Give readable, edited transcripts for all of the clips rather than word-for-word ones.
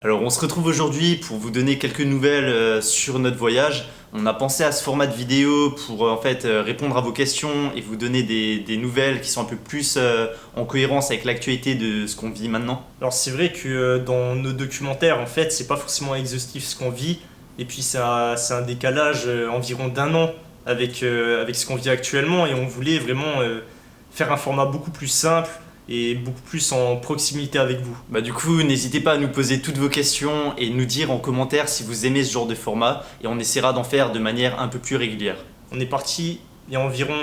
Alors on se retrouve aujourd'hui pour vous donner quelques nouvelles sur notre voyage. On a pensé à ce format de vidéo pour répondre à vos questions et vous donner des nouvelles qui sont un peu plus en cohérence avec l'actualité de ce qu'on vit maintenant. Alors c'est vrai que dans nos documentaires, en fait, c'est pas forcément exhaustif ce qu'on vit, et puis c'est un décalage environ d'un an avec ce qu'on vit actuellement, et on voulait vraiment faire un format beaucoup plus simple et beaucoup plus en proximité avec vous. Bah du coup, n'hésitez pas à nous poser toutes vos questions et nous dire en commentaire si vous aimez ce genre de format et on essaiera d'en faire de manière un peu plus régulière. On est parti il y a environ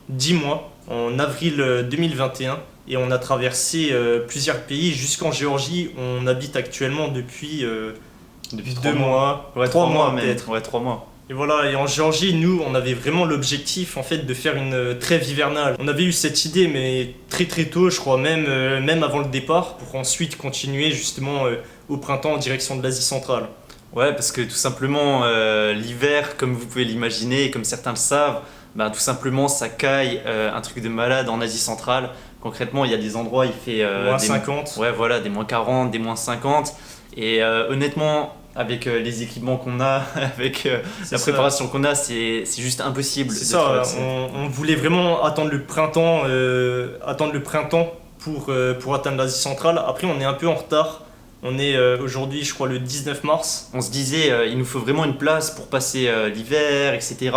10 mois, en avril 2021, et on a traversé plusieurs pays jusqu'en Géorgie. On habite actuellement depuis Depuis 2 mois, Ouais, 3 mois même. peut-être. Ouais, 3 mois. Et voilà, et en Géorgie, nous, on avait vraiment l'objectif en fait de faire une trêve hivernale. On avait eu cette idée, mais très très tôt, je crois, même avant le départ, pour ensuite continuer justement au printemps en direction de l'Asie centrale. Ouais, parce que tout simplement, l'hiver, comme vous pouvez l'imaginer et comme certains le savent, bah, tout simplement ça caille un truc de malade en Asie centrale. Concrètement, il y a des endroits, il fait Moins des, 50. ouais, voilà, des moins 40, des moins 50. Et honnêtement, avec les équipements qu'on a, avec la Ça. préparation qu'on a, c'est juste impossible C'est de ça, traverser. on voulait vraiment attendre le printemps pour atteindre l'Asie centrale. Après, on est un peu en retard. On est aujourd'hui, je crois, le 19 mars. On se disait, il nous faut vraiment une place pour passer l'hiver, etc.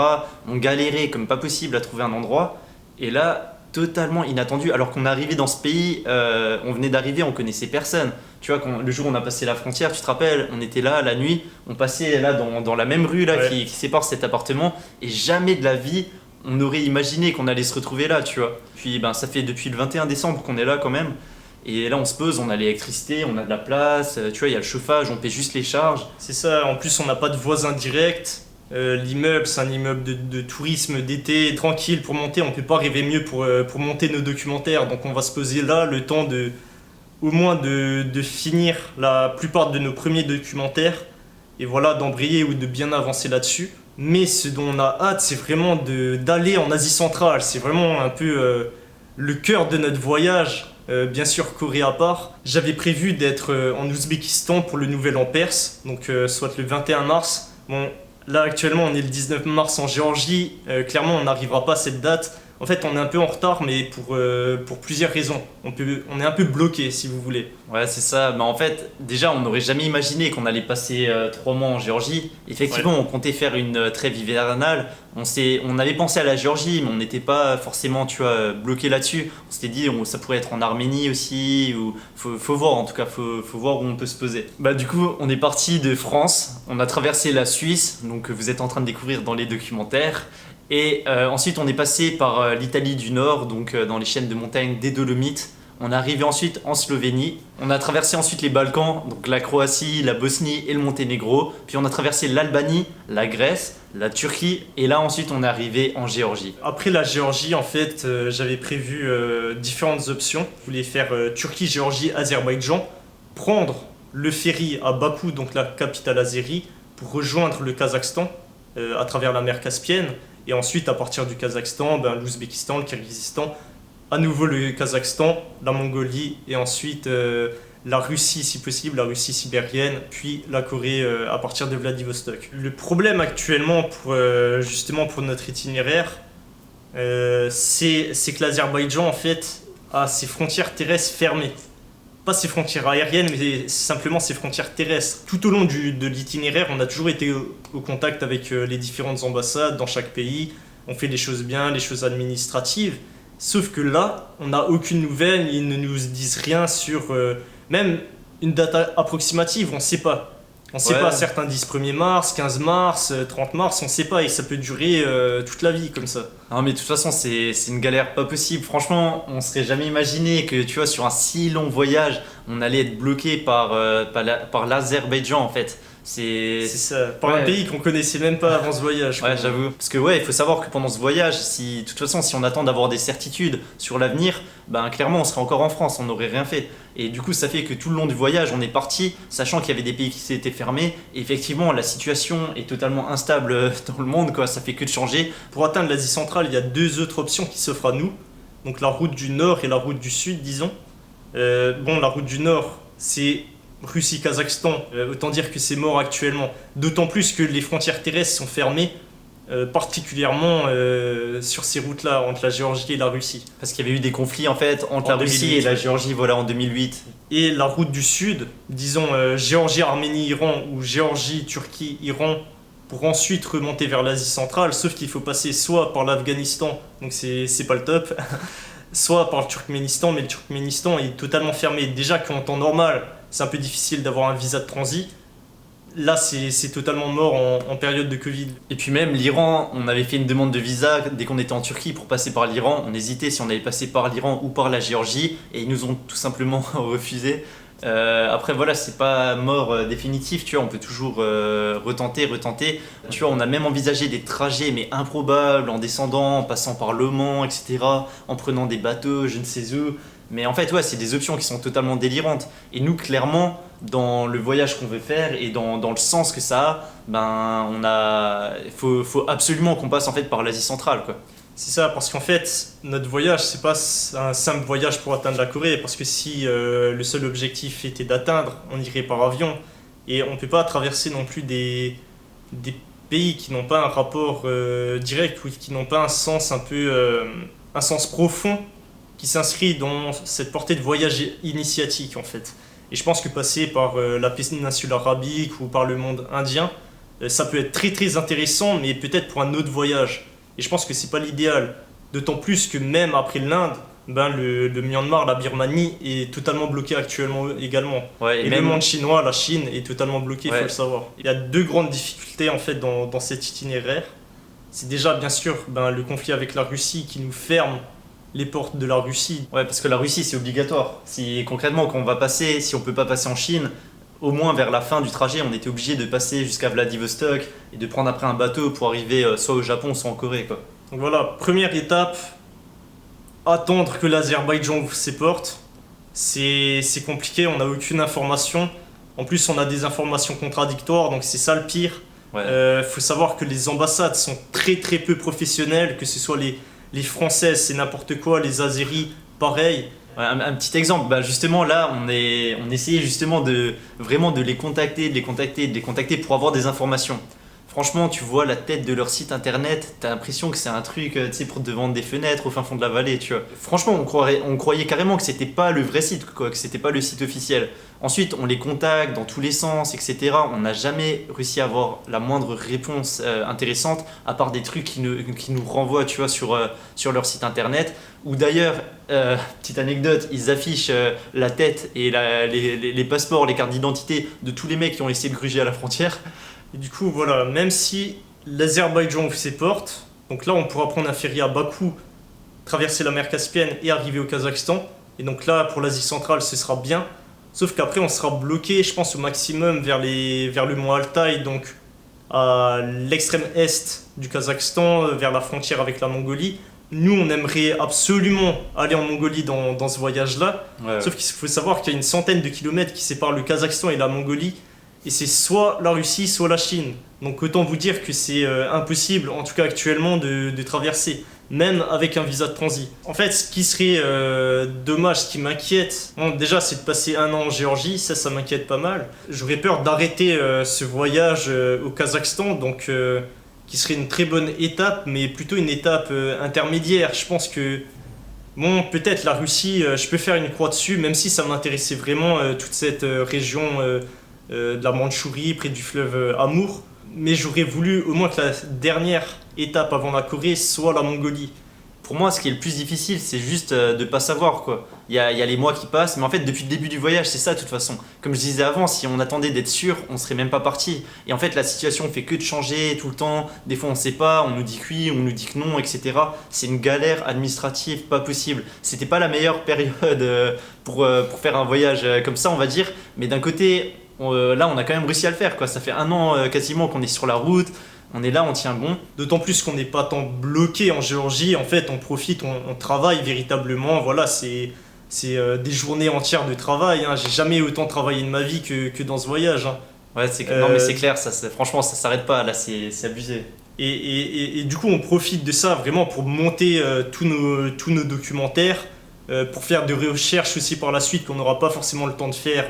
On galérait comme pas possible à trouver un endroit. Et là, totalement inattendu, alors qu'on est arrivé dans ce pays, on venait d'arriver, on connaissait personne. Tu vois, le jour où on a passé la frontière, tu te rappelles, on était là la nuit, on passait là dans la même rue là, Ouais. qui sépare cet appartement, et jamais de la vie, on aurait imaginé qu'on allait se retrouver là, tu vois. Puis ben, ça fait depuis le 21 décembre qu'on est là quand même. Et là, on se pose, on a l'électricité, on a de la place, tu vois, il y a le chauffage, on paie juste les charges. C'est ça, en plus, on n'a pas de voisins directs. L'immeuble, c'est un immeuble de tourisme d'été, tranquille pour monter. On peut pas rêver mieux pour monter nos documentaires. Donc, on va se poser là le temps au moins de finir la plupart de nos premiers documentaires, et voilà, d'embrayer ou de bien avancer là-dessus. Mais ce dont on a hâte, c'est vraiment d'aller en Asie centrale. C'est vraiment un peu le cœur de notre voyage. Bien sûr, Corée à part. J'avais prévu d'être en Ouzbékistan pour le Nouvel An perse, donc soit le 21 mars. Bon, là actuellement on est le 19 mars en Géorgie. Clairement, on n'arrivera pas à cette date. En fait, on est un peu en retard, mais pour plusieurs raisons. On est un peu bloqué, si vous voulez. Ouais, c'est ça. Mais en fait, déjà, on n'aurait jamais imaginé qu'on allait passer 3 mois en Géorgie. Effectivement, on comptait faire une trêve hivernale. On avait pensé à la Géorgie, mais on n'était pas forcément, tu vois, bloqué là-dessus. On s'était dit, ça pourrait être en Arménie aussi. Ou faut voir, en tout cas, faut voir où on peut se poser. Bah, du coup, on est parti de France. On a traversé la Suisse, donc que vous êtes en train de découvrir dans les documentaires. Et ensuite, on est passé par l'Italie du Nord, donc dans les chaînes de montagnes des Dolomites. On est arrivé ensuite en Slovénie. On a traversé ensuite les Balkans, donc la Croatie, la Bosnie et le Monténégro. Puis on a traversé l'Albanie, la Grèce, la Turquie. Et là, ensuite, on est arrivé en Géorgie. Après la Géorgie, en fait, j'avais prévu différentes options. Je voulais faire Turquie, Géorgie, Azerbaïdjan, prendre le ferry à Bakou, donc la capitale azérie, pour rejoindre le Kazakhstan à travers la mer Caspienne. Et ensuite, à partir du Kazakhstan, l'Ouzbékistan, le Kirghizistan, à nouveau le Kazakhstan, la Mongolie, et ensuite la Russie si possible, la Russie sibérienne, puis la Corée à partir de Vladivostok. Le problème actuellement justement pour notre itinéraire, c'est que l'Azerbaïdjan en fait a ses frontières terrestres fermées. Pas ses frontières aériennes, mais simplement ses frontières terrestres. Tout au long de l'itinéraire, on a toujours été au contact avec les différentes ambassades dans chaque pays. On fait les choses bien, les choses administratives. Sauf que là, on n'a aucune nouvelle, ils ne nous disent rien sur même une date approximative, on ne sait pas. On ne sait Ouais. pas, certains disent 1er mars, 15 mars, 30 mars, on ne sait pas, et ça peut durer toute la vie comme ça. Non, mais de toute façon, c'est une galère pas possible. Franchement, on serait jamais imaginé que, tu vois, sur un si long voyage, on allait être bloqué par l'Azerbaïdjan, en fait. C'est ça, par Ouais. un pays qu'on connaissait même pas avant ce voyage. Ouais, quoi. j'avoue. Parce que ouais, il faut savoir que pendant ce voyage, de toute façon, si on attend d'avoir des certitudes sur l'avenir, ben clairement, on serait encore en France, on n'aurait rien fait. Et du coup, ça fait que tout le long du voyage, on est parti, sachant qu'il y avait des pays qui s'étaient fermés. Et effectivement, la situation est totalement instable dans le monde, quoi. Ça fait que de changer. Pour atteindre l'Asie centrale, il y a deux autres options qui s'offrent à nous. Donc la route du nord et la route du sud, disons. La route du nord, c'est Russie-Kazakhstan, autant dire que c'est mort actuellement. D'autant plus que les frontières terrestres sont fermées, particulièrement sur ces routes-là, entre la Géorgie et la Russie. Parce qu'il y avait eu des conflits en fait entre En la Russie 2008, et la ouais. Géorgie, voilà, en 2008. Et la route du Sud, disons Géorgie, Arménie, Iran ou Géorgie, Turquie, Iran, pour ensuite remonter vers l'Asie centrale, sauf qu'il faut passer soit par l'Afghanistan, donc c'est pas le top, soit par le Turkménistan, mais le Turkménistan est totalement fermé. Déjà qu'en temps normal, c'est un peu difficile d'avoir un visa de transit. Là, c'est totalement mort en période de Covid. Et puis même l'Iran, on avait fait une demande de visa dès qu'on était en Turquie pour passer par l'Iran. On hésitait si on allait passer par l'Iran ou par la Géorgie et ils nous ont tout simplement refusé. Après voilà, c'est pas mort définitif, tu vois, on peut toujours retenter. Tu vois, on a même envisagé des trajets mais improbables en descendant, en passant par Le Mans, etc. En prenant des bateaux, je ne sais où. Mais en fait, ouais, c'est des options qui sont totalement délirantes. Et nous, clairement, dans le voyage qu'on veut faire et dans le sens que ça a, faut absolument qu'on passe en fait par l'Asie centrale, quoi. C'est ça, parce qu'en fait, notre voyage, c'est pas un simple voyage pour atteindre la Corée, parce que si le seul objectif était d'atteindre, on irait par avion. Et on peut pas traverser non plus des pays qui n'ont pas un rapport direct ou qui n'ont pas un sens un peu, un sens profond qui s'inscrit dans cette portée de voyage initiatique en fait. Et je pense que passer par la péninsule arabique ou par le monde indien, ça peut être très très intéressant, mais peut-être pour un autre voyage. Et je pense que c'est pas l'idéal. D'autant plus que même après l'Inde, le Myanmar, la Birmanie est totalement bloqué actuellement également. Ouais, Et même, le monde chinois, la Chine est totalement bloqué, il ouais. faut le savoir. Il y a deux grandes difficultés en fait dans cet itinéraire. C'est déjà bien sûr le conflit avec la Russie qui nous ferme les portes de la Russie. Ouais, parce que la Russie, c'est obligatoire. Si concrètement, quand on va passer, si on peut pas passer en Chine, au moins vers la fin du trajet, on était obligé de passer jusqu'à Vladivostok et de prendre après un bateau pour arriver soit au Japon, soit en Corée, quoi. Donc voilà, première étape, attendre que l'Azerbaïdjan ouvre ses portes. C'est compliqué, on n'a aucune information. En plus, on a des informations contradictoires, donc c'est ça le pire. Ouais. Faut savoir que les ambassades sont très très peu professionnelles, que ce soit les Françaises, c'est n'importe quoi, les Azéris, pareil. Ouais, un petit exemple, justement là on essayait justement de vraiment de les contacter pour avoir des informations. Franchement, tu vois la tête de leur site internet, t'as l'impression que c'est un truc, tu sais, pour te vendre des fenêtres au fin fond de la vallée, tu vois. Franchement, on croyait carrément que c'était pas le vrai site, quoi, que c'était pas le site officiel. Ensuite, on les contacte dans tous les sens, etc. On n'a jamais réussi à avoir la moindre réponse intéressante, à part des trucs qui nous renvoient, tu vois, sur leur site internet. Ou d'ailleurs, petite anecdote, ils affichent la tête et les passeports, les cartes d'identité de tous les mecs qui ont essayé de gruger à la frontière. Et du coup, voilà, même si l'Azerbaïdjan ouvre ses portes, donc là on pourra prendre un ferry à Bakou, traverser la mer Caspienne et arriver au Kazakhstan. Et donc là, pour l'Asie centrale, ce sera bien. Sauf qu'après, on sera bloqué, je pense, au maximum vers le mont Altaï, donc à l'extrême est du Kazakhstan, vers la frontière avec la Mongolie. Nous, on aimerait absolument aller en Mongolie dans ce voyage-là. Ouais. Sauf qu'il faut savoir qu'il y a une centaine de kilomètres qui séparent le Kazakhstan et la Mongolie. Et c'est soit la Russie, soit la Chine. Donc autant vous dire que c'est impossible, en tout cas actuellement, de traverser, même avec un visa de transit. En fait, ce qui serait dommage, ce qui m'inquiète, bon, déjà c'est de passer un an en Géorgie, ça m'inquiète pas mal. J'aurais peur d'arrêter ce voyage au Kazakhstan, donc qui serait une très bonne étape, mais plutôt une étape intermédiaire. Je pense que, bon, peut-être la Russie, je peux faire une croix dessus, même si ça m'intéressait vraiment toute cette région de la Mandchourie, près du fleuve Amour. Mais j'aurais voulu au moins que la dernière étape avant la Corée soit la Mongolie. Pour moi, ce qui est le plus difficile, c'est juste de pas savoir, quoi. Il y a les mois qui passent, mais en fait, depuis le début du voyage, c'est ça de toute façon. Comme je disais avant, si on attendait d'être sûr, on serait même pas parti. Et en fait, la situation fait que de changer tout le temps. Des fois, on sait pas, on nous dit que oui, on nous dit que non, etc. C'est une galère administrative pas possible. C'était pas la meilleure période pour faire un voyage comme ça, on va dire. Mais d'un côté, là, on a quand même réussi à le faire, quoi. Ça fait un an quasiment qu'on est sur la route. On est là, on tient bon. D'autant plus qu'on n'est pas tant bloqué en Géorgie. En fait, on profite, on travaille véritablement. Voilà, c'est des journées entières de travail. Hein. J'ai jamais autant travaillé de ma vie que dans ce voyage. Hein. Ouais, non, mais c'est clair, franchement, ça s'arrête pas. Là, c'est abusé. Et du coup, on profite de ça vraiment pour monter tous nos documentaires. pour faire des recherches aussi par la suite qu'on n'aura pas forcément le temps de faire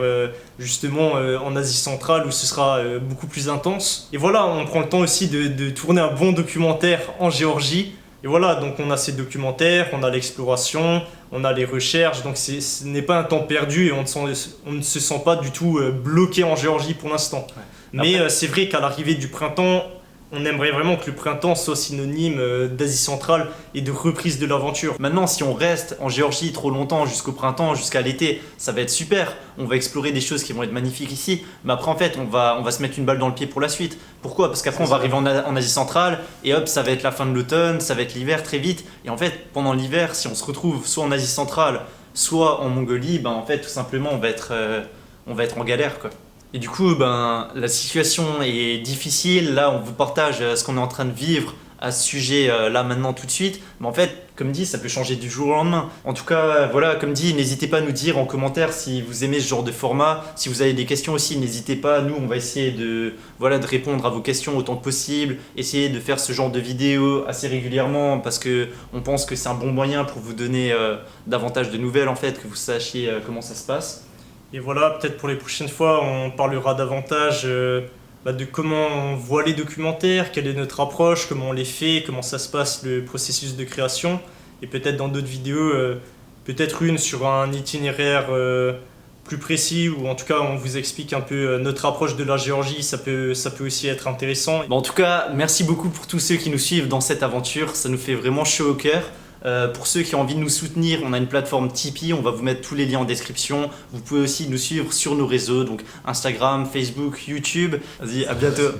justement en Asie centrale où ce sera beaucoup plus intense. Et voilà, on prend le temps aussi de tourner un bon documentaire en Géorgie. Et voilà, donc on a ces documentaires, on a l'exploration, on a les recherches, donc ce n'est pas un temps perdu et on ne se sent pas du tout bloqué en Géorgie pour l'instant. Ouais. Mais c'est vrai qu'à l'arrivée du printemps, on aimerait vraiment que le printemps soit synonyme d'Asie centrale et de reprise de l'aventure. Maintenant, si on reste en Géorgie trop longtemps, jusqu'au printemps, jusqu'à l'été, ça va être super. On va explorer des choses qui vont être magnifiques ici. Mais après, en fait, on va se mettre une balle dans le pied pour la suite. Pourquoi? Parce qu'après, on va arriver en Asie centrale et hop, ça va être la fin de l'automne, ça va être l'hiver très vite. Et en fait, pendant l'hiver, si on se retrouve soit en Asie centrale, soit en Mongolie, ben en fait, tout simplement, on va être en galère, quoi. Et du coup, ben, la situation est difficile. Là, on vous partage ce qu'on est en train de vivre à ce sujet là maintenant tout de suite. Mais en fait, comme dit, ça peut changer du jour au lendemain. En tout cas, voilà, comme dit, n'hésitez pas à nous dire en commentaire si vous aimez ce genre de format. Si vous avez des questions aussi, n'hésitez pas. Nous, on va essayer de répondre à vos questions autant que possible. Essayer de faire ce genre de vidéos assez régulièrement parce que on pense que c'est un bon moyen pour vous donner davantage de nouvelles en fait, que vous sachiez comment ça se passe. Et voilà, peut-être pour les prochaines fois, on parlera davantage de comment on voit les documentaires, quelle est notre approche, comment on les fait, comment ça se passe le processus de création. Et peut-être dans d'autres vidéos, peut-être une sur un itinéraire plus précis, ou en tout cas on vous explique un peu notre approche de la Géorgie, ça peut aussi être intéressant. Bon, en tout cas, merci beaucoup pour tous ceux qui nous suivent dans cette aventure, ça nous fait vraiment chaud au cœur. Pour ceux qui ont envie de nous soutenir, on a une plateforme Tipeee, on va vous mettre tous les liens en description. Vous pouvez aussi nous suivre sur nos réseaux, donc Instagram, Facebook, YouTube. Vas-y, à bientôt.